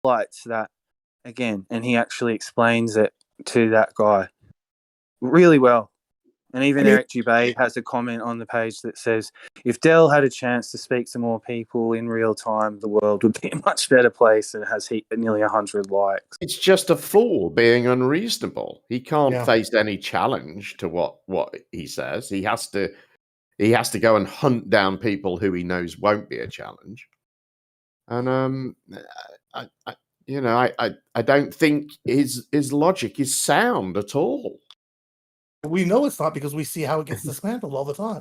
highlights that again, and he actually explains it to that guy really well. And even Eric Dubay has a comment on the page that says, if Dell had a chance to speak to more people in real time, the world would be a much better place, and it has nearly 100 likes. It's just a fool being unreasonable. He can't face any challenge to what he says. He has to go and hunt down people who he knows won't be a challenge. And I don't think his logic is sound at all. We know it's not because we see how it gets dismantled all the time.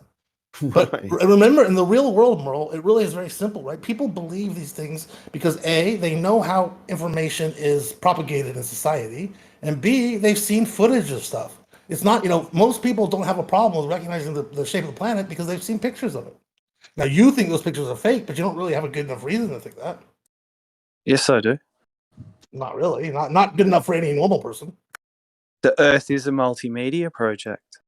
But remember, in the real world, Merl, it really is very simple, right? People believe these things because A, they know how information is propagated in society, and B, they've seen footage of stuff. It's not, most people don't have a problem with recognizing the shape of the planet because they've seen pictures of it. Now, you think those pictures are fake, but you don't really have a good enough reason to think that. Yes, I do. Not really. Not good enough for any normal person. The Earth is a multimedia project.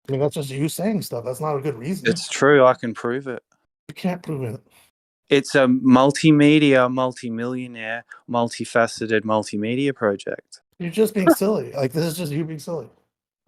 I mean, that's just you saying stuff. That's not a good reason. It's true. I can prove it. You can't prove it. It's a multimedia, multimillionaire, multifaceted multimedia project. You're just being silly. Like, this is just you being silly.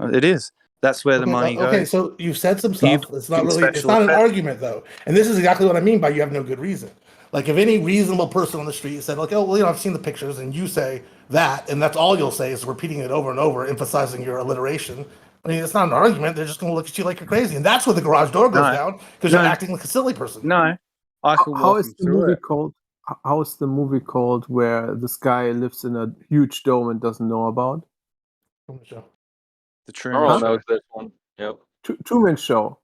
It is. That's where the money goes. Okay, so you've said some stuff. It's not an argument, though. And this is exactly what I mean by you have no good reason. Like, if any reasonable person on the street said, like, oh, well, I've seen the pictures, and you say that, and that's all you'll say is repeating it over and over, emphasizing your alliteration. I mean, it's not an argument. They're just going to look at you like you're crazy. And that's where the garage door goes down, because you're acting like a silly person. No. How is the movie called? How is the movie called where this guy lives in a huge dome and doesn't know about? The Truman Show. This one. Yep. Truman Show.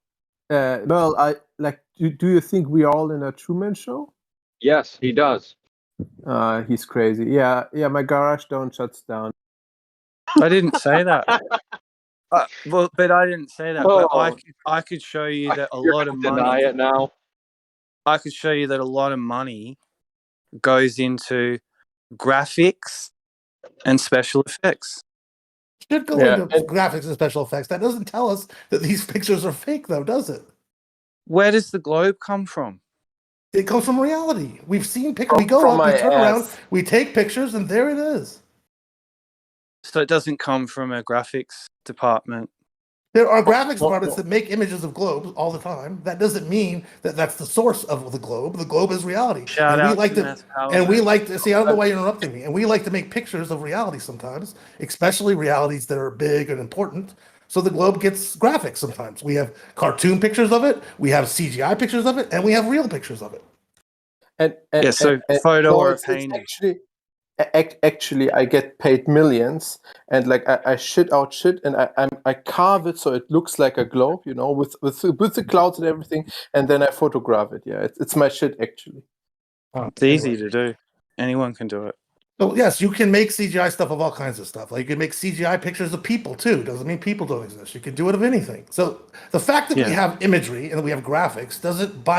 Well, do you think we are all in a Truman Show? Yes, he does. He's crazy. Yeah. My garage door shuts down. I didn't say that. But I didn't say that. Oh. But I could show you that a lot of money. Deny it now. I could show you that a lot of money goes into graphics and special effects. Should go into graphics and special effects. That doesn't tell us that these pictures are fake, though, does it? Where does the globe come from? It comes from reality. We've seen pictures. We go up, we turn around, we take pictures, and there it is. So it doesn't come from a graphics department. There are graphics departments that make images of globes all the time. That doesn't mean that that's the source of the globe. The globe is reality. Shout out and we like to see. I don't know why you're interrupting me. And we like to make pictures of reality sometimes, especially realities that are big and important. So the globe gets graphics sometimes. We have cartoon pictures of it, we have CGI pictures of it, and we have real pictures of it. And photo or a painting. Actually, I get paid millions, and like I shit out shit, and I carve it so it looks like a globe, with the clouds and everything, and then I photograph it. Yeah, it's my shit actually. It's easy to do. Anyone can do it. So yes, you can make CGI stuff of all kinds of stuff. Like you can make CGI pictures of people too. Doesn't mean people don't exist. You can do it of anything. So the fact that we have imagery and that we have graphics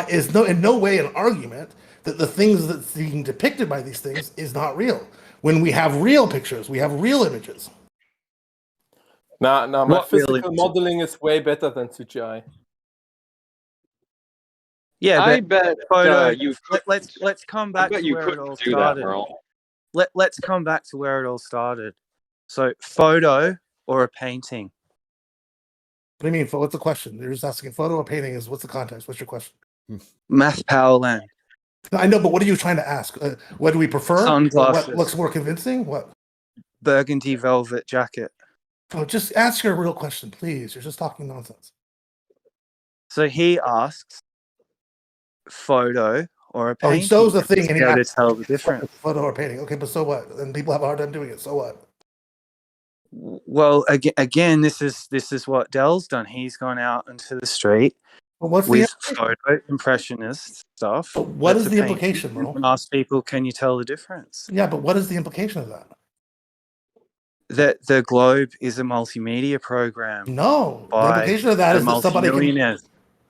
is in no way an argument that the things that's being depicted by these things is not real. When we have real pictures, we have real images. No, my physical modeling is way better than CGI. Yeah, I bet let's come back to where it all started. Let's come back to where it all started. So, photo or a painting? What do you mean? What's the question? You're just asking photo or painting. What's the context? What's your question? Math Powerland. I know, but what are you trying to ask? What do we prefer? Sunglasses. What looks more convincing? What? Burgundy velvet jacket. Oh, just ask your real question, please. You're just talking nonsense. So he asks, photo or a painting? Oh, he shows the thing and he has to tell the difference. Photo or painting. Okay, but so what? And people have a hard time doing it. So what? Well, again, this is what Dell's done. He's gone out into the street. What's with photo impressionist stuff. But what is the implication, Merl? Ask people, can you tell the difference? Yeah, but what is the implication of that? That the globe is a multimedia program. No, the implication of that is that somebody can.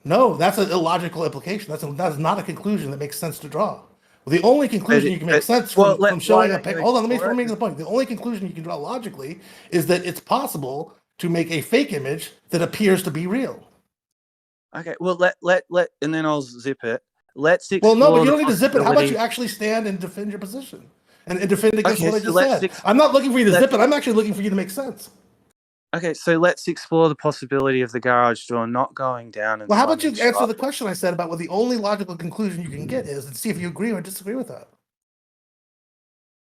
No, that's an illogical implication. That's not a conclusion that makes sense to draw. Well, the only conclusion you can make sense from showing a picture. Hold on, let me make the point. The only conclusion you can draw logically is that it's possible to make a fake image that appears to be real. Okay, well, let, and then I'll zip it. Let's explore. Well, no, but you don't need to zip it. How about you actually stand and defend your position? and defend against Okay, what I so just said. I'm not looking for you to zip it. I'm actually looking for you to make sense. Okay, so let's explore the possibility of the garage door not going down. And well, how about you answer the question I said about what the only logical conclusion you can get is, and see if you agree or disagree with that.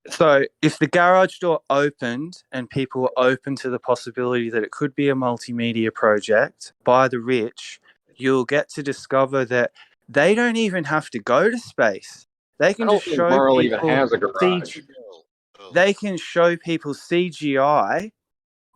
So if the garage door opened and people were open to the possibility that it could be a multimedia project by the rich, you'll get to discover that they don't even have to go to space. They can just show Merl people even has a garage. They can show people CGI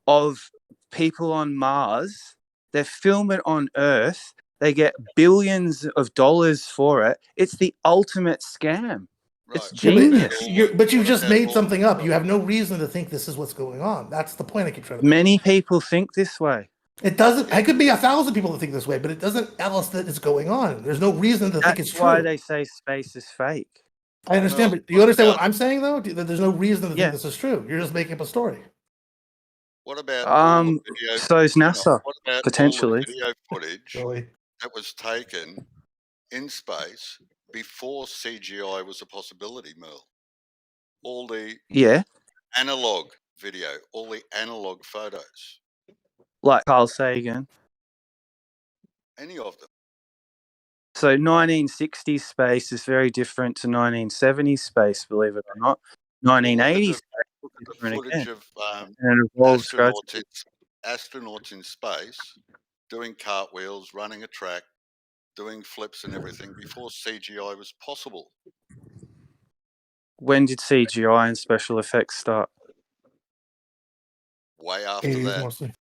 of people on Mars. They film it on Earth. They get billions of dollars for it. It's the ultimate scam. Right. It's genius. But you just made something up. You have no reason to think this is what's going on. That's the point I keep trying to make. Many people think this way. It doesn't. It could be 1,000 people that think this way, but it doesn't tell us that it's going on. There's no reason to think it's true. That's why they say space is fake. I understand, but do you understand what I'm saying, though? That there's no reason to think this is true. You're just making up a story. What about all the video? So is NASA, what about potentially. all the video footage that was taken in space before CGI was a possibility, Merl? All the analog video, all the analog photos. Like Carl Sagan. Any of them. So 1960s space is very different to 1970s space, believe it or not. 1980s the footage of astronauts in space doing cartwheels, running a track, doing flips and everything before CGI was possible. When did CGI and special effects start? Way after that. Mostly.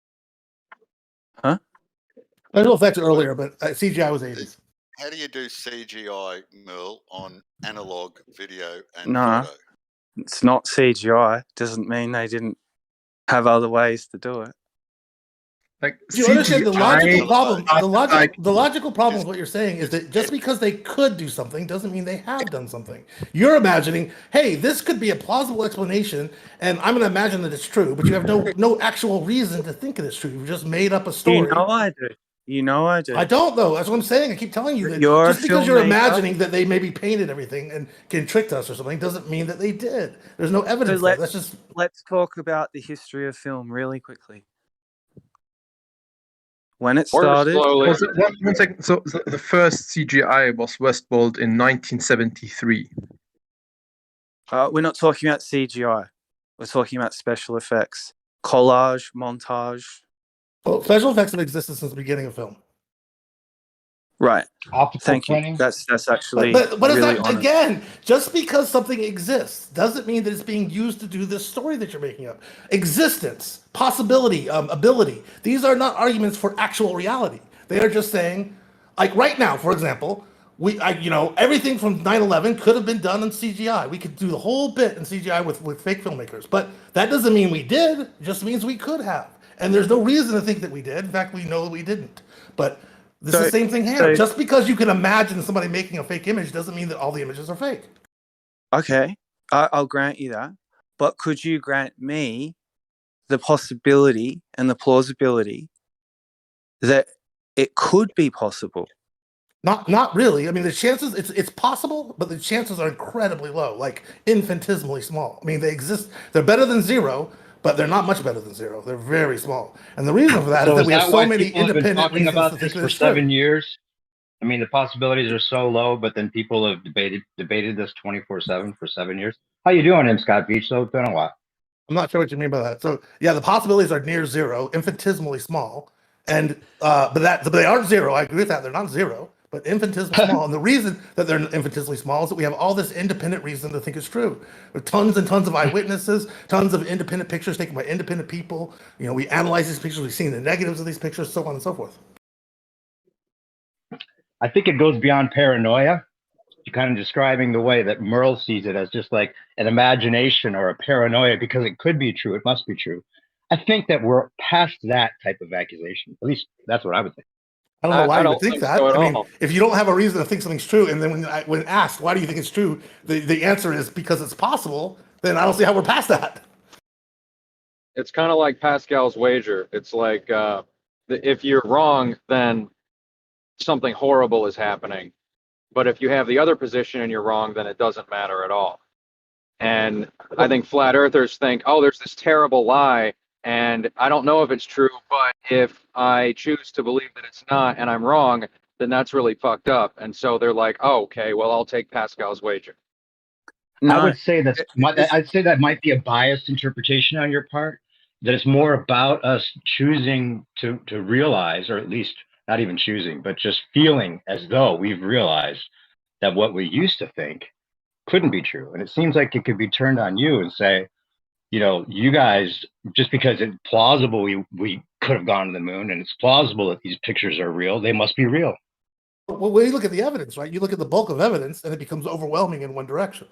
Huh? Special effects earlier, but CGI was 80s. How do you do CGI, Merl, on analog video and No, photo? it's not CGI. Doesn't mean they didn't have other ways to do it. Like, do you understand the logical problem? The logical problem with what you're saying is that just because they could do something doesn't mean they have done something. You're imagining, hey, this could be a plausible explanation, and I'm going to imagine that it's true, but you have no actual reason to think it is true. You've just made up a story. You know I do. You know I do. I don't, though. That's what I'm saying. I keep telling you that just because you're imagining that they maybe painted everything and can tricked us or something doesn't mean that they did. There's no evidence. So let's talk about the history of film really quickly. When it started, one second. So the first CGI was Westworld in 1973. We're not talking about CGI. We're talking about special effects, collage, montage. Well, special effects have existed since the beginning of film. Right. Thank you. That's actually. But what is really that again? Just because something exists doesn't mean that it's being used to do this story that you're making up. Existence, possibility, ability. These are not arguments for actual reality. They are just saying, like right now, for example, everything from 9/11 could have been done in CGI. We could do the whole bit in CGI with fake filmmakers, but that doesn't mean we did. It just means we could have. And there's no reason to think that we did. In fact, we know that we didn't. But this is the same thing here. Just because you can imagine somebody making a fake image doesn't mean that all the images are fake. Okay, I'll grant you that. But could you grant me the possibility and the plausibility that it could be possible? Not really. I mean, the chances, it's possible, but the chances are incredibly low, like infinitesimally small. I mean, they exist. They're better than zero, but they're not much better than zero. They're very small. And the reason for that is that we have so many independent reasons about to think this for 7 years. I mean, the possibilities are so low, but then people have debated this 24/7 for 7 years. How you doing, M. Scott Beach? So it's been a while. I'm not sure what you mean by that. So yeah, the possibilities are near zero, infinitesimally small, and but they aren't zero. I agree with that. They're not zero, but infinitesimally small. And the reason that they're infinitesimally small is that we have all this independent reason to think it's true. There are tons and tons of eyewitnesses, tons of independent pictures taken by independent people. We analyze these pictures, we've seen the negatives of these pictures, so on and so forth. I think it goes beyond paranoia. You're kind of describing the way that Merl sees it as just like an imagination or a paranoia because it could be true. It must be true. I think that we're past that type of accusation. At least that's what I would think. I don't know why you would think that. I mean, if you don't have a reason to think something's true, and then when asked, why do you think it's true? The answer is because it's possible, then I don't see how we're past that. It's kind of like Pascal's wager. It's like if you're wrong, then something horrible is happening. But if you have the other position and you're wrong, then it doesn't matter at all. And I think flat earthers think, oh, there's this terrible lie, and I don't know if it's true, but if I choose to believe that it's not and I'm wrong, then that's really fucked up. And so they're like, oh, okay, well, I'll take Pascal's wager. No, I'd say that might be a biased interpretation on your part. That it's more about us choosing to realize, or at least not even choosing, but just feeling as though we've realized that what we used to think couldn't be true. And it seems like it could be turned on you and say, you know, you guys, just because it's plausible we could have gone to the moon, and it's plausible that these pictures are real, they must be real. Well, when you look at the evidence, right, you look at the bulk of evidence and it becomes overwhelming in one direction.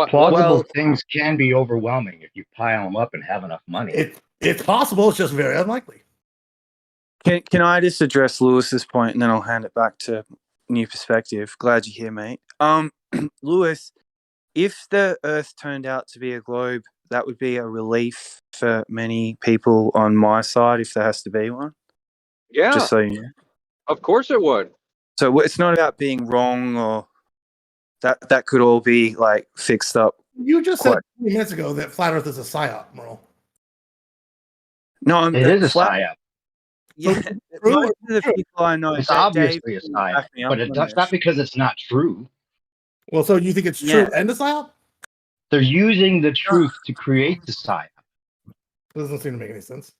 Plausible things can be overwhelming if you pile them up and have enough money. It's possible, it's just very unlikely. Can I just address Lewis's point and then I'll hand it back to New Perspective? Glad you're here, mate. Lewis, if the Earth turned out to be a globe, that would be a relief for many people on my side if there has to be one. Yeah. Just so you know. Of course it would. So it's not about being wrong, or that could all be like fixed up. You just said 20 minutes ago that flat Earth is a psyop, Merl. No, it is a psyop. Yeah, most of the people I know, it's obviously a psyop, but that's not because it's not true. Well, so you think it's true and a psyop? They're using the truth to create the psyop. Doesn't seem to make any sense.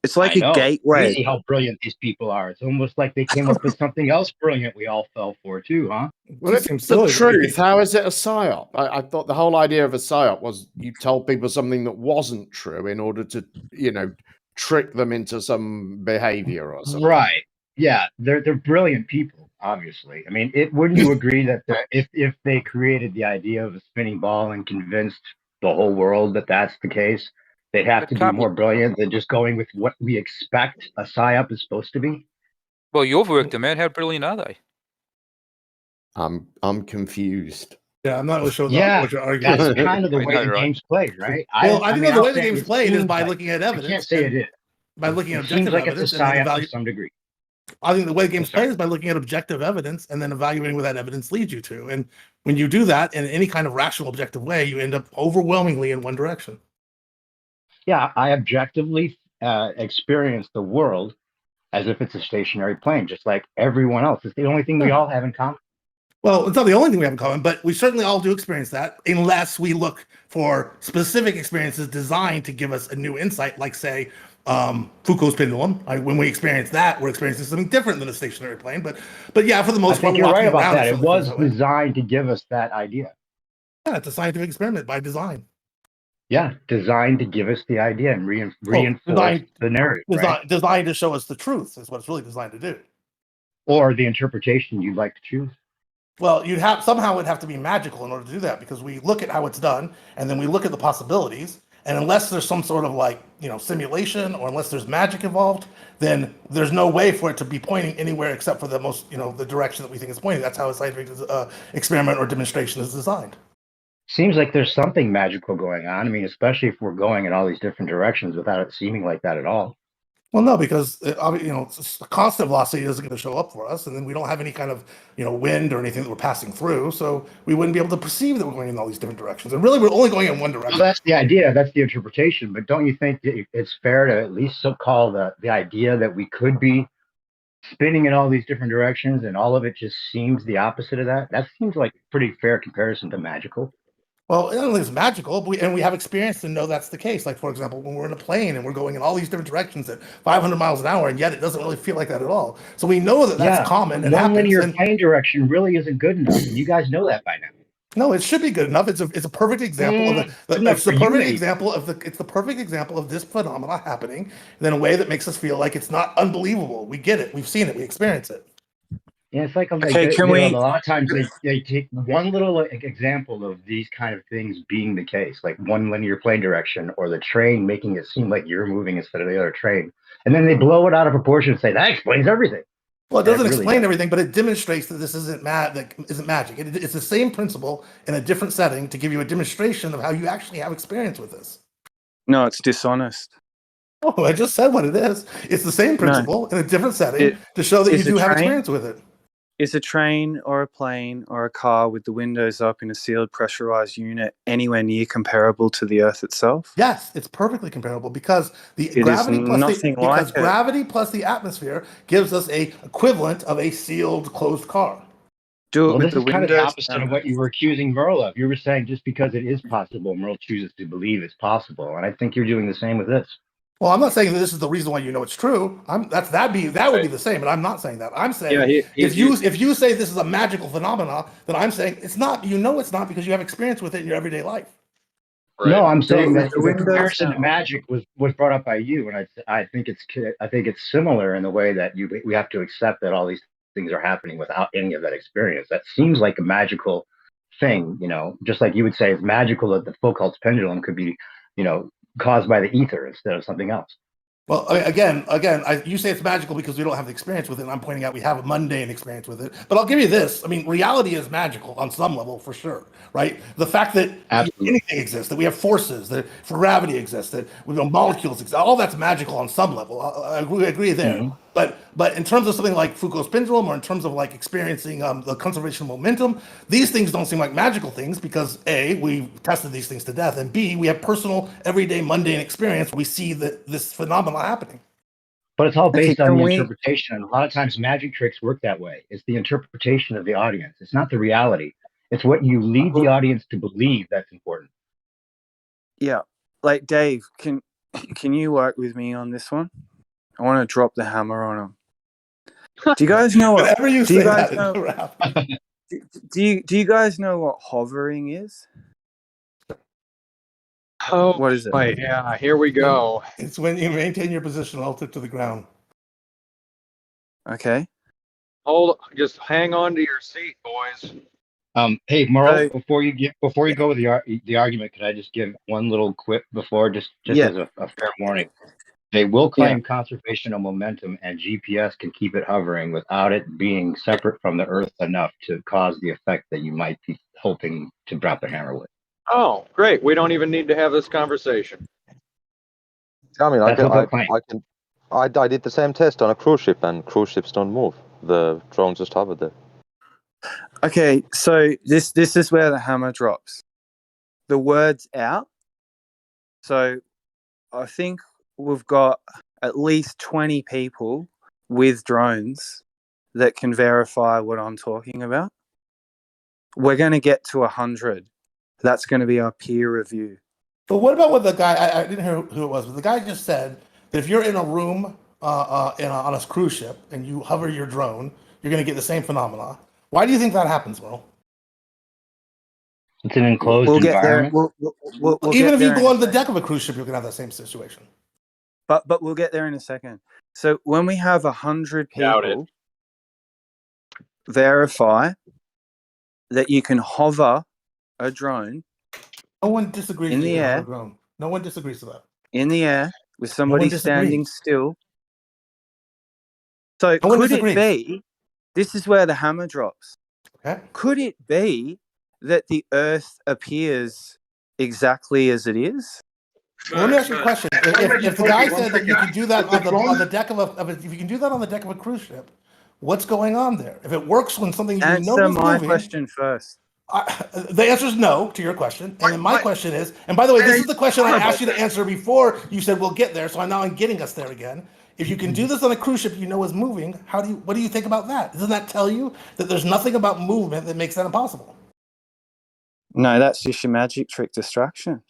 It's like a gateway. See how brilliant these people are. It's almost like they came up with something else brilliant we all fell for too, huh? Well, it's the truth. How is it a psyop? I thought the whole idea of a psyop was you told people something that wasn't true in order to, you know, trick them into some behavior or something. Right. Yeah, they're brilliant people, obviously. I mean, wouldn't you agree that if they created the idea of a spinning ball and convinced the whole world that that's the case, they'd have to be more brilliant than just going with what we expect a psyop is supposed to be? Well, you've worked them out. How brilliant are they? I'm confused. Yeah, I'm not really sure what you're arguing. That's kind of the way the game's played, right? Well, I think the way the game's played is by looking at evidence. I can't say it is. By looking at objective evidence. Seems like it's a psyop to some degree. I think the way the game's played is by looking at objective evidence and then evaluating what that evidence leads you to. And when you do that in any kind of rational, objective way, you end up overwhelmingly in one direction. Yeah, I objectively experience the world as if it's a stationary plane, just like everyone else. It's the only thing we all have in common. Well, it's not the only thing we have in common, but we certainly all do experience that, unless we look for specific experiences designed to give us a new insight, like, say, Foucault's pendulum. When we experience that, we're experiencing something different than a stationary plane. But yeah, for the most part, you're right about that. It was designed to give us that idea. Yeah, it's a scientific experiment by design. Yeah, designed to give us the idea and reinforce the narrative. Designed to show us the truth is what it's really designed to do. Or the interpretation you'd like to choose. Well, it'd have to be magical in order to do that, because we look at how it's done and then we look at the possibilities. And unless there's some sort of simulation, or unless there's magic involved, then there's no way for it to be pointing anywhere except for the the direction that we think it's pointing. That's how a scientific experiment or demonstration is designed. Seems like there's something magical going on. I mean, especially if we're going in all these different directions without it seeming like that at all. Well, no, because the constant velocity isn't going to show up for us, and then we don't have any kind of wind or anything that we're passing through, so we wouldn't be able to perceive that we're going in all these different directions. And really, we're only going in one direction. Well, that's the idea. That's the interpretation. But don't you think it's fair to at least call the idea that we could be spinning in all these different directions, and all of it just seems the opposite of that? That seems like a pretty fair comparison to magical. Well, I don't think it's magical, but we have experience to know that's the case. Like, for example, when we're in a plane and we're going in all these different directions at 500 miles an hour, and yet it doesn't really feel like that at all. So we know that that's common. And one linear plane direction really isn't good enough, and you guys know that by now. No, it should be good enough. It's a perfect example of it's the perfect example of this phenomena happening in a way that makes us feel like it's not unbelievable. We get it. We've seen it. We experience it. Yeah, it's like a lot of times they take one little example of these kind of things being the case, like one linear plane direction or the train making it seem like you're moving instead of the other train. And then they blow it out of proportion and say, that explains everything. Well, it doesn't explain everything, but it demonstrates that this isn't magic. It's the same principle in a different setting to give you a demonstration of how you actually have experience with this. No, it's dishonest. Oh, I just said what it is. It's the same principle in a different setting to show that you do have experience with it. Is a train or a plane or a car with the windows up in a sealed pressurized unit anywhere near comparable to the Earth itself? Yes, it's perfectly comparable because gravity plus the atmosphere gives us a equivalent of a sealed closed car. Do it with this the is kind of the windows opposite down. of what you were accusing Merl of. You were saying just because it is possible, Merl chooses to believe it's possible, and I think you're doing the same with this. Well, I'm not saying that this is the reason why you know it's true. That would be the same, but I'm not saying that. I'm saying if you say this is a magical phenomena, then I'm saying it's not. You know it's not because you have experience with it in your everyday life. Right. No, I'm saying that the comparison to magic was brought up by you, and I think it's similar in the way that we have to accept that all these things are happening without any of that experience. That seems like a magical thing, just like you would say it's magical that the Foucault's pendulum could be, caused by the ether instead of something else. Well, again, you say it's magical because we don't have the experience with it, and I'm pointing out we have a mundane experience with it. But I'll give you this. I mean, reality is magical on some level for sure, right? The fact that anything exists, that we have forces, that gravity exists, that molecules exist, all that's magical on some level. I agree there. Mm-hmm. But in terms of something like Foucault's pendulum, or in terms of like experiencing the conservation of momentum, these things don't seem like magical things because A, we tested these things to death, and B, we have personal, everyday, mundane experience. We see this phenomenon happening. But it's all based on the interpretation. And a lot of times magic tricks work that way. It's the interpretation of the audience. It's not the reality. It's what you lead the audience to believe that's important. Yeah. Like, Dave, can you work with me on this one? I want to drop the hammer on him. Do you guys know what? Whenever you say that, do you guys know what hovering is? Oh, what is it? Yeah, here we go. It's when you maintain your position relative to the ground. Okay. Just hang on to your seat, boys. Hey, Merl, before you go with the argument, could I just give one little quip before, just as a fair warning? They will claim conservation of momentum, and GPS can keep it hovering without it being separate from the Earth enough to cause the effect that you might be hoping to drop the hammer with. Oh, great. We don't even need to have this conversation. I mean, I did the same test on a cruise ship, and cruise ships don't move. The drone just hovered there. Okay, so this is where the hammer drops. The word's out. So I think we've got at least 20 people with drones that can verify what I'm talking about. We're going to get to 100. That's going to be our peer review. But what about what the guy, I didn't hear who it was, but the guy just said that if you're in a room on a cruise ship and you hover your drone, you're going to get the same phenomena. Why do you think that happens, Merl? It's an enclosed environment. Even if you go on the deck of a cruise ship, you're going to have that same situation. But we'll get there in a second. So when we have 100 people verify that you can hover a drone. No one disagrees in the air. No one disagrees with that. In the air with somebody standing still. So could it be? This is where the hammer drops. Okay. Could it be that the Earth appears exactly as it is? Well, let me ask you a question. If the guy said that you can do that on the deck of if you can do that on the deck of a cruise ship, what's going on there? If it works when something you know is moving. Answer my question first. The answer is no to your question, and then my question is, and by the way, this is the question I asked you to answer before. You said we'll get there, so now I'm getting us there again. If you can do this on a cruise ship you know is moving, what do you think about that? Doesn't that tell you that there's nothing about movement that makes that impossible? No, that's just your magic trick distraction.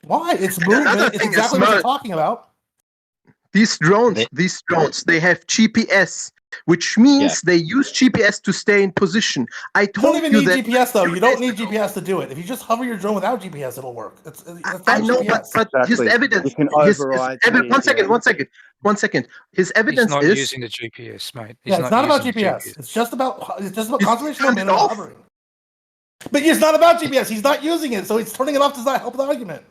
Why? It's movement. It's exactly what you're talking about. These drones, they have GPS, which means they use GPS to stay in position. I told you that. You don't even need GPS, though. You don't need GPS to do it. If you just hover your drone without GPS, it'll work. I know, but his evidence. You can override. One second. His evidence is not using the GPS, mate. It's not about GPS. It's just about conservation of momentum hovering. But it's not about GPS. He's not using it, so he's turning it off does not help the argument.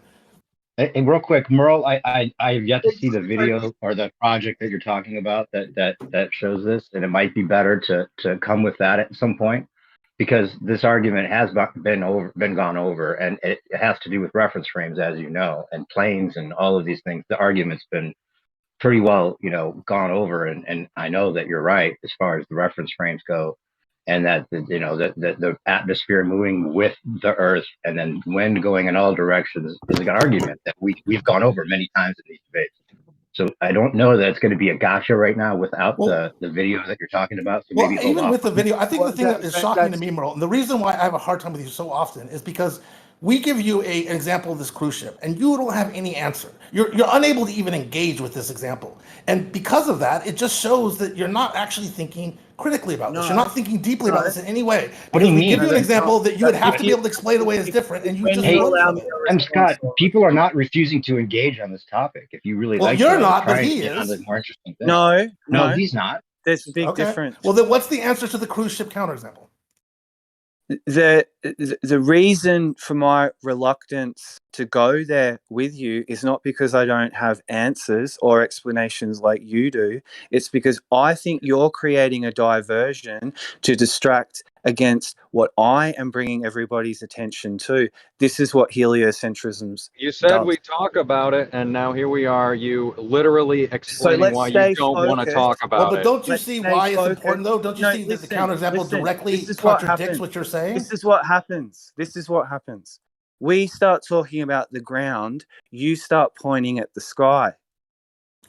And real quick, Merl, I have yet to see the video or the project that you're talking about that shows this, and it might be better to come with that at some point, because this argument has been gone over, and it has to do with reference frames, as you know, and planes and all of these things. The argument's been pretty well, gone over, and I know that you're right as far as the reference frames go. and that the atmosphere moving with the Earth, and then wind going in all directions is an argument that we've gone over many times in these debates. So I don't know that it's going to be a gotcha right now without the video that you're talking about. So maybe even with the video, I think the thing that is shocking to me, Merl, and the reason why I have a hard time with you so often is because we give you an example of this cruise ship, and you don't have any answer. You're unable to even engage with this example, and because of that, it just shows that you're not actually thinking critically about this. You're not thinking deeply about this in any way. What do you we mean? give you an example that you would have to be able to explain away as different, and you just run with it. I'm Scott. People are not refusing to engage on this topic. If you really like, you're not, but he is. On the more interesting thing. No, he's not. There's a big difference. Well, then what's the answer to the cruise ship counterexample? The reason for my reluctance to go there with you is not because I don't have answers or explanations like you do. It's because I think you're creating a diversion to distract against what I am bringing everybody's attention to. This is what heliocentrism You said does. we talk about it, and now here we are. You literally explaining why you don't want to talk about it. Well, but don't you see why it's important, though? Don't you see that the counterexample directly contradicts what you're saying? This is what happens. This is what happens. We start talking about the ground. You start pointing at the sky.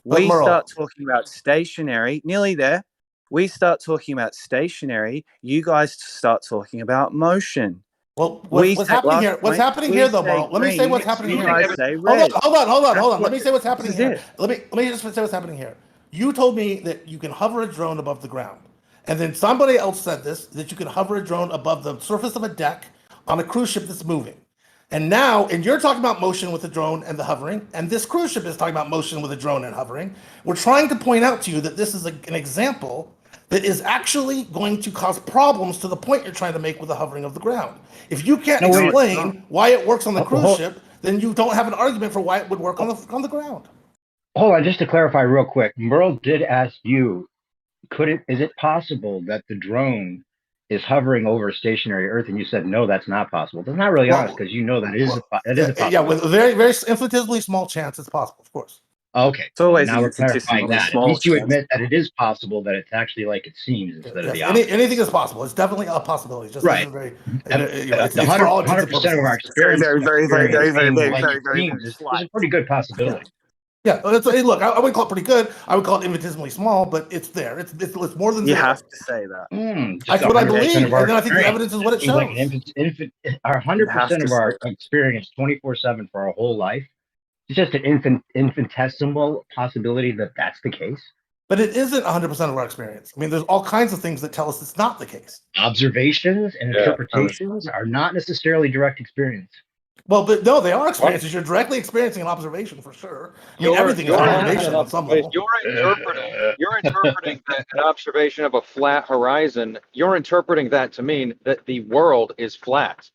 We start talking about stationary. Nearly there. We start talking about stationary. You guys start talking about motion. Well, what's happening here? What's happening here, though, Merl? Let me say what's happening here. Hold on. Let me say what's happening here. Let me just say what's happening here. You told me that you can hover a drone above the ground, and then somebody else said that you can hover a drone above the surface of a deck on a cruise ship that's moving. And you're talking about motion with the drone and the hovering, and this cruise ship is talking about motion with the drone and hovering. We're trying to point out to you that this is an example that is actually going to cause problems to the point you're trying to make with the hovering of the ground. If you can't explain why it works on the cruise ship, then you don't have an argument for why it would work on the ground. Hold on, just to clarify real quick, Merl did ask you, is it possible that the drone is hovering over stationary Earth? And you said, no, that's not possible. That's not really honest, because you know that is a possibility. Yeah, with a very, very infinitesimally small chance it's possible, of course. Okay, so now we're clarifying that. At least you admit that it is possible, that it's actually like it seems instead of the opposite. Anything is possible. It's definitely a possibility. Just right. It's 100% of our experience, very is a pretty good possibility. Yeah, look, I wouldn't call it pretty good. I would call it infinitesimally small, but it's there. It's more than you zero. have to say that. That's what I believe, and then I think the evidence is what it shows. Like our 100% of our experience, 24/7 for our whole life. It's just an infinitesimal possibility that that's the case. But it isn't 100% of our experience. I mean, there's all kinds of things that tell us it's not the case. Observations and interpretations are not necessarily direct experience. Well, but no, they are experiences. You're directly experiencing an observation for sure. I mean, everything is an observation on some level. You're interpreting an observation of a flat horizon. You're interpreting that to mean that the world is flat.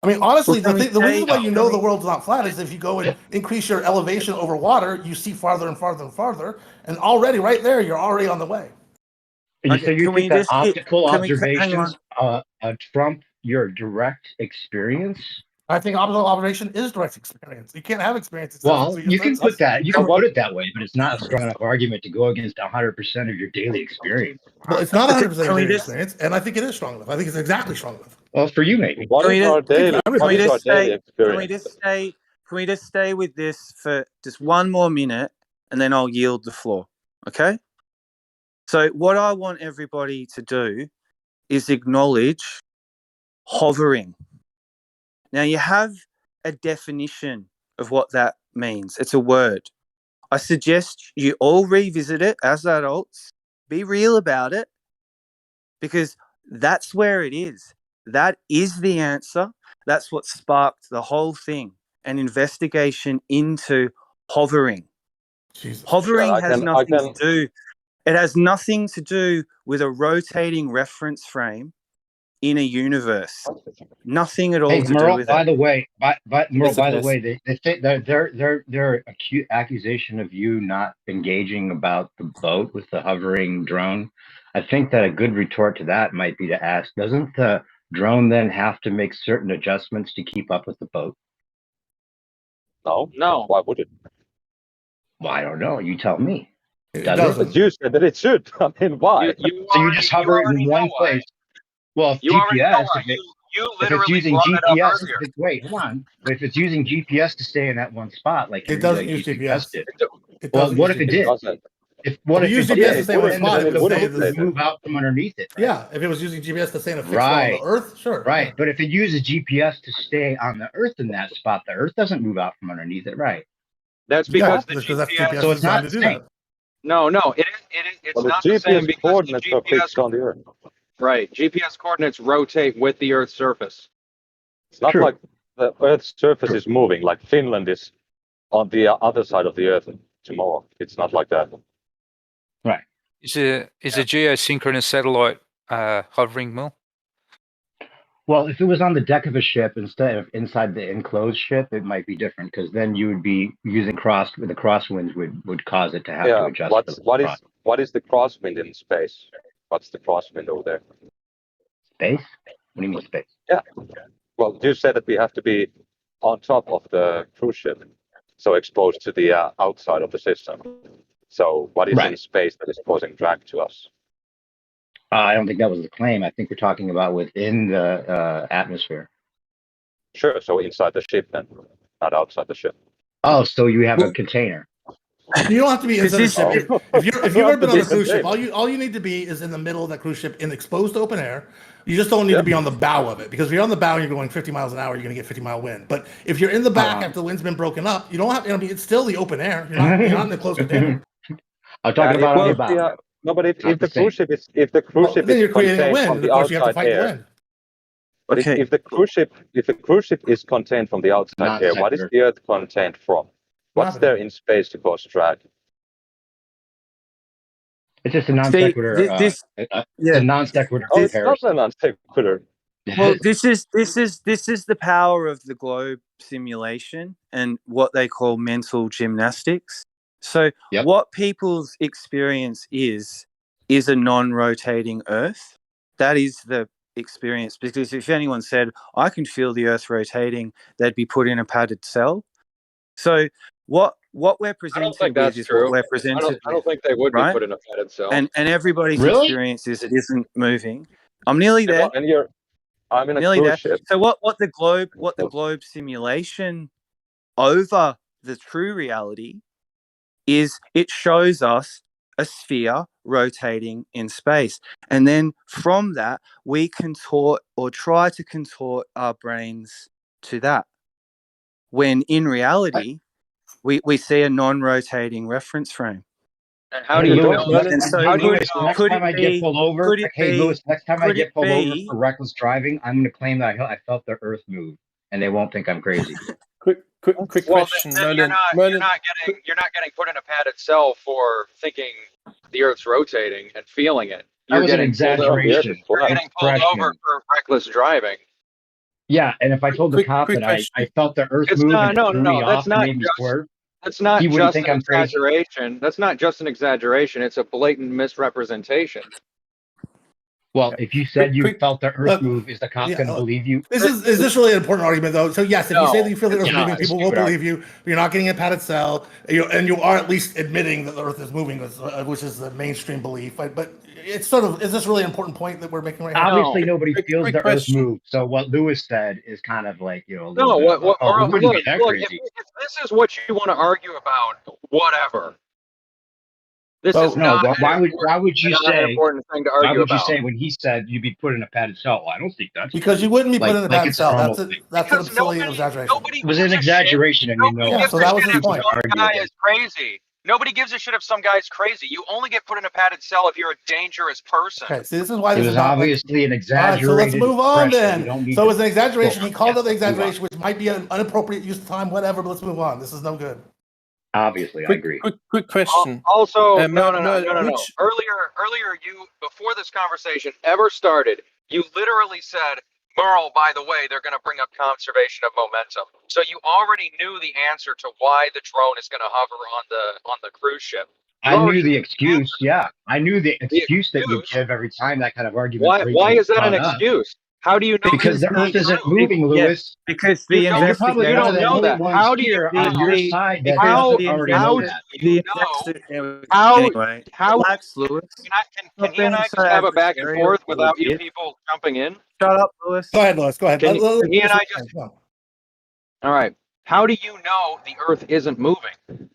I mean, honestly, the reason why you know the world's not flat is if you go and increase your elevation over water, you see farther and farther and farther, and already right there, you're already on the way. Okay, so you think that optical observations trump your direct experience? I think optical observation is direct experience. You can't have experience. Well, you can put that. You can put it that way, but it's not a strong enough argument to go against 100% of your daily experience. Well, it's not 100% of your daily experience, and I think it is strong enough. I think it's exactly strong enough. Well, for you, maybe. Can we just stay with this for just one more minute, and then I'll yield the floor, okay? So what I want everybody to do is acknowledge hovering. Now, you have a definition of what that means. It's a word. I suggest you all revisit it as adults. Be real about it, because that's where it is. That is the answer. That's what sparked the whole thing, an investigation into hovering. Hovering has nothing to do. It has nothing to do with a rotating reference frame in a universe. Nothing at all to do with by it. The way, Merl, by the way, they think their acute accusation of you not engaging about the boat with the hovering drone. I think that a good retort to that might be to ask, doesn't the drone then have to make certain adjustments to keep up with the boat? No. Why would it? Well, I don't know. You tell me. It doesn't. You said that it should. I mean, why? So you just hover in one place. Well, if GPS, if it's using GPS, wait, hold on. But if it's using GPS to stay in that one spot, like it doesn't use GPS. Well, what if it did? What if it used GPS to stay in one spot? It would move out from underneath it. Right? Yeah, if it was using GPS to stay in a fixed spot on the Earth, sure. Right, but if it uses GPS to stay on the Earth in that spot, the Earth doesn't move out from underneath it, right? That's because the GPS. So it's not the same. No, it's not the same because coordinates are fixed on the Earth. Right, GPS coordinates rotate with the Earth's surface. It's not like the Earth's surface is moving, like Finland is on the other side of the Earth tomorrow. It's not like that. Right. Is a geosynchronous satellite hovering, Merl? Well, if it was on the deck of a ship instead of inside the enclosed ship, it might be different because then you would be using the crosswinds would cause it to have to adjust. What is the crosswind in space? What's the crosswind over there? Space? What do you mean space? Yeah. Well, you said that we have to be on top of the cruise ship, so exposed to the outside of the system. So what is in space that is causing drag to us? I don't think that was the claim. I think we're talking about within the atmosphere. Sure. So inside the ship then, not outside the ship. Oh, so you have a container. You don't have to be inside the ship. If you've ever been on a cruise ship, all you need to be is in the middle of that cruise ship in exposed open air. You just don't need to be on the bow of it, because if you're on the bow and you're going 50 miles an hour, you're going to get 50-mile wind. But if you're in the back after the wind's been broken up, you don't have. I mean, it's still the open air. You're not in the closed container. I'm talking about on the bow. No, but if the cruise ship is then you're creating a wind. Of course, you have to fight the wind. But if the cruise ship is contained from the outside air, what is the Earth contained from? What's there in space to cause drag? It's just a non sequitur. It's a non sequitur. It's not a non sequitur. Well, this is the power of the globe simulation and what they call mental gymnastics. So what people's experience is a non-rotating Earth. That is the experience, because if anyone said, I can feel the Earth rotating, they'd be put in a padded cell. So what we're presented with is what we're presented I don't think they would be put in a padded cell. And everybody's experience is it isn't moving. I'm nearly there. And I'm in a nearly cruise there. ship. So what the globe simulation over the true reality is, it shows us a sphere rotating in space. And then from that, we contort or try to contort our brains to that. When in reality, we see a non-rotating reference frame. And how do you know? Next time I get pulled over for reckless driving, I'm going to claim that I felt the Earth move, and they won't think I'm crazy. Quick question, Merlin. You're not getting put in a padded cell for thinking the Earth's rotating and feeling it. That was an exaggeration. You're getting pulled over for reckless driving. Yeah, and if I told the cop that I felt the Earth move and threw me off and made me swerve, that's not he wouldn't just think an I'm crazy. exaggeration. That's not just an exaggeration. It's a blatant misrepresentation. Well, if you said you felt the Earth move, is the cop going to believe you? Is this really an important argument, though? So yes, if you say that you feel the Earth moving, people won't believe you. You're not getting a padded cell, and you are at least admitting that the Earth is moving, which is the mainstream belief. But it's sort of, is this really an important point that we're making right now? Obviously, nobody feels the Earth move. So what Lewis said is kind of like, look, if this is what you want to argue about, whatever. This is not. Why would you say? An important thing to argue why would about. you say when he said you'd be put in a padded cell? Well, I don't think that's because you wouldn't be put in a padded cell. That's an absolute exaggeration. It was an exaggeration, and you know. So that was his point. Some guy is crazy. Nobody gives a shit if some guy's crazy. You only get put in a padded cell if you're a dangerous person. Okay, see, this is why this is was obviously an exaggeration. Right, so let's move on then. So it was an exaggeration. He called it the exaggeration, which might be an inappropriate use of time, whatever. But let's move on. This is no good. Obviously, I agree. Quick question. Also, no. Earlier, you, before this conversation ever started, you literally said, Merl, by the way, they're going to bring up conservation of momentum. So you already knew the answer to why the drone is going to hover on the cruise ship. I knew the excuse. Yeah, I knew the excuse that you give every time that kind of argument. Why is that an excuse? How do you know? Because the Earth isn't moving, Lewis. Because the you you're probably one of the only ones how do here you on your side that how already know that. Can he and I just have a back and forth without you people jumping in? Shut up, Lewis. Go ahead, Lewis. Go ahead. Can he and I just? All right. How do you know the Earth isn't moving?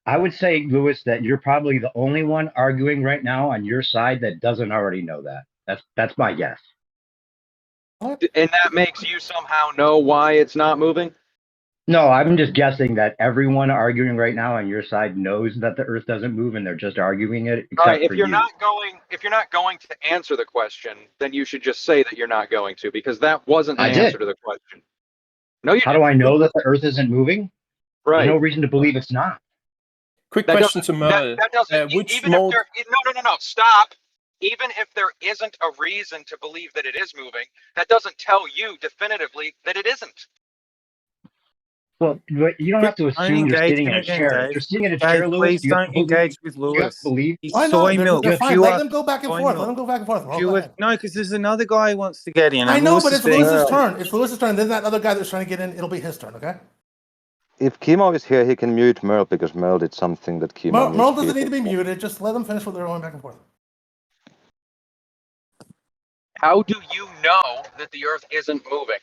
I would say, Lewis, that you're probably the only one arguing right now on your side that doesn't already know that. That's my guess. And that makes you somehow know why it's not moving? No, I'm just guessing that everyone arguing right now on your side knows that the Earth doesn't move, and they're just arguing it. Except all right, if for you're you. not going to answer the question, then you should just say that you're not going to, because that wasn't an answer to the question. No, you. How do I know that the Earth isn't moving? Right. There's no reason to believe it's not. Quick question to Merl. That doesn't. Which even mode? if there, no. Stop. Even if there isn't a reason to believe that it is moving, that doesn't tell you definitively that it isn't. Well, you don't have to assume you're sitting in a chair. If you're sitting in a chair, Lewis, please don't engage with Lewis. You have to believe. Why not? They're fine. Let them go back and forth. Let them go back and forth. No, because there's another guy who wants to get in. I know, but it's Lewis's turn. It's Lewis's turn. Then that other guy that's trying to get in, it'll be his turn, okay? If Kimo is here, he can mute Merl because Merl did something that Kimo. Merl doesn't need to be muted. Just let them finish what they're going back and forth. How do you know that the Earth isn't moving?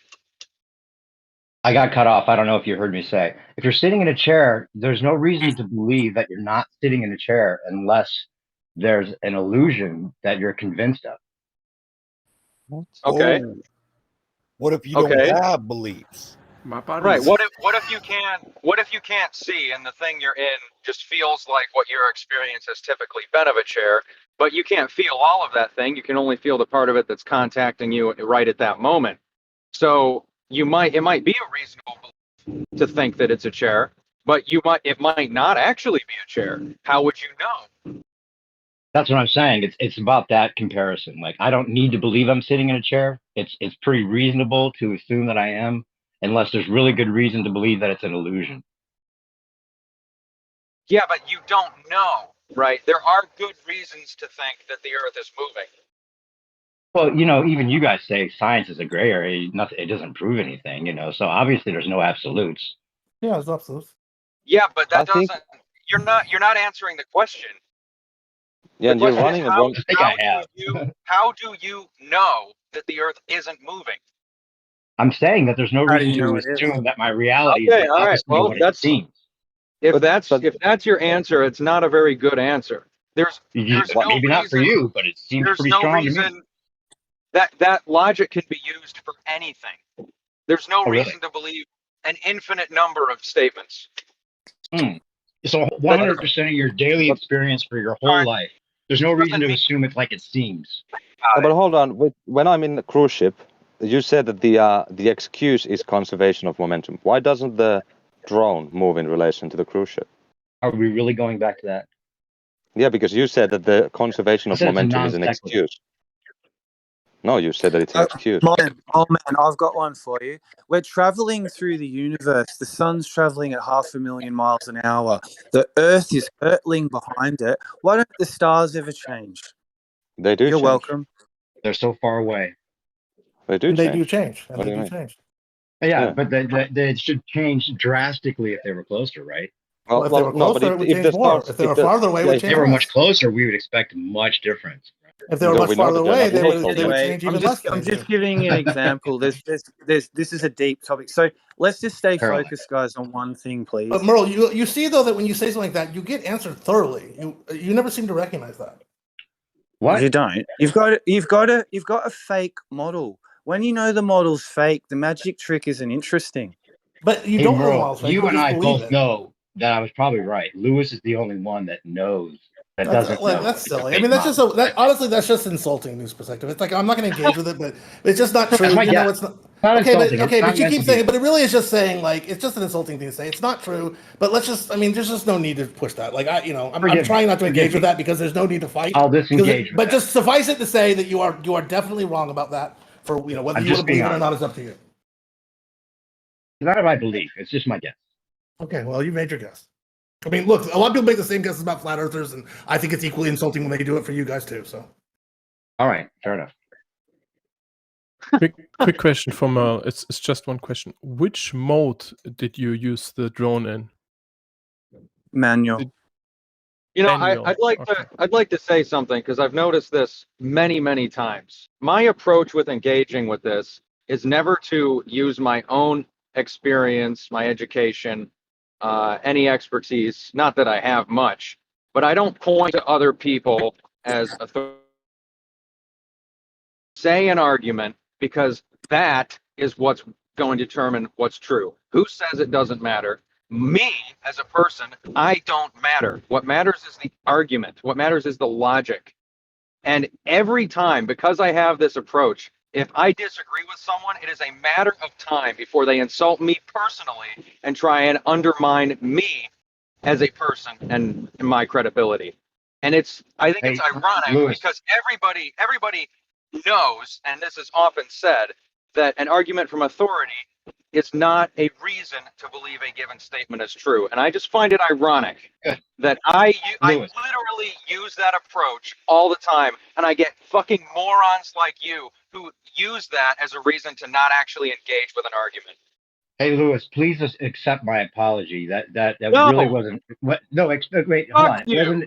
I got cut off. I don't know if you heard me say. If you're sitting in a chair, there's no reason to believe that you're not sitting in a chair unless there's an illusion that you're convinced of. Okay. Oh. What if you don't have beliefs? Right. What if you can't see and the thing you're in just feels like what your experience has typically been of a chair, but you can't feel all of that thing. You can only feel the part of it that's contacting you right at that moment. So it might be a reasonable belief to think that it's a chair, but it might not actually be a chair. How would you know? That's what I'm saying. It's about that comparison. Like, I don't need to believe I'm sitting in a chair. It's pretty reasonable to assume that I am, unless there's really good reason to believe that it's an illusion. Yeah, but you don't know, right? There are good reasons to think that the Earth is moving. Well, even you guys say science is a gray area. It doesn't prove anything, so obviously there's no absolutes. Yeah, there's absolutes. Yeah, but that doesn't. You're not answering the question. Yeah, and you're running how do you know that the Earth isn't moving? I'm saying that there's no reason to assume that my reality is all right. Well, that seems. If that's your answer, it's not a very good answer. There's no maybe not for you, but it seems pretty strong to me. That logic can be used for anything. There's no reason to believe an infinite number of statements. So 100% of your daily experience for your whole life. There's no reason to assume it's like it seems. But hold on. When I'm in the cruise ship, you said that the excuse is conservation of momentum. Why doesn't the drone move in relation to the cruise ship? Are we really going back to that? Yeah, because you said that the conservation of momentum is an excuse. No, you said that it's an excuse. Man, I've got one for you. We're traveling through the universe. The sun's traveling at 500,000 miles an hour. The Earth is hurtling behind it. Why don't the stars ever change? They do. You're welcome. They're so far away. They do. They do change. And they do change. Yeah, but they should change drastically if they were closer, right? Well, if they were closer, it would change more. If they were farther away, it would change. If they were much closer, we would expect much difference. If they were much farther away, they would change even less. I'm just giving you an example. This is a deep topic. So let's just stay focused, guys, on one thing, please. But Merl, you see though that when you say something like that, you get answered thoroughly. You never seem to recognize that. What? You don't. You've got a fake model. When you know the model's fake, the magic trick isn't interesting. But you don't know the model's fake. You and I both know that I was probably right. Lewis is the only one that knows. That's silly. I mean, honestly, that's just insulting news perspective. It's like, I'm not going to engage with it, but it's just not true. It's not. But you keep saying it, but it really is just saying, like, it's just an insulting thing to say. It's not true, but there's just no need to push that. Like, I'm trying not to engage with that because there's no need to fight. I'll disengage. But just suffice it to say that you are definitely wrong about that. For whether you want to believe it or not is up to you. It's not my belief. It's just my guess. Okay, well, you made your guess. I mean, look, a lot of people make the same guesses about flat earthers, and I think it's equally insulting when they do it for you guys too. So, all right, fair enough. Quick question for Merl. It's just one question. Which mode did you use the drone in? Manual. I'd like to say something because I've noticed this many times. My approach with engaging with this is never to use my own experience, my education, any expertise. Not that I have much, but I don't point to other people as say an argument because that is what's going to determine what's true. Who says it doesn't matter? Me as a person, I don't matter. What matters is the argument. What matters is the logic. And every time, because I have this approach, if I disagree with someone, it is a matter of time before they insult me personally and try and undermine me as a person and my credibility. And I think it's ironic Lewis. because everybody knows, and this is often said, that an argument from authority is not a reason to believe a given statement is true. And I just find it ironic that I literally use that approach all the time, and I get fucking morons like you who use that as a reason to not actually engage with an argument. Hey, Lewis, please just accept my apology. That really wasn't. Wait, hold on.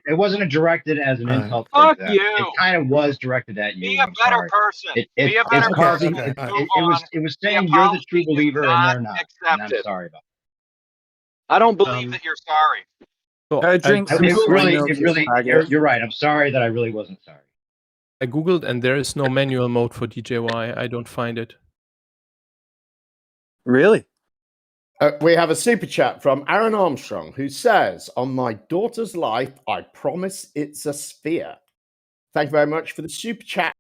It wasn't directed as an insult. Fuck you. You. It kind of was directed at you. Be a better person. Be a better person. It was saying you're the true believer and they're not. And I'm sorry about that. I don't believe that you're sorry. You're right. I'm sorry that I really wasn't sorry. I googled and there is no manual mode for DJI. I don't find it. Really? We have a super chat from Aaron Armstrong who says, "On my daughter's life, I promise it's a sphere." Thank you very much for the super chat.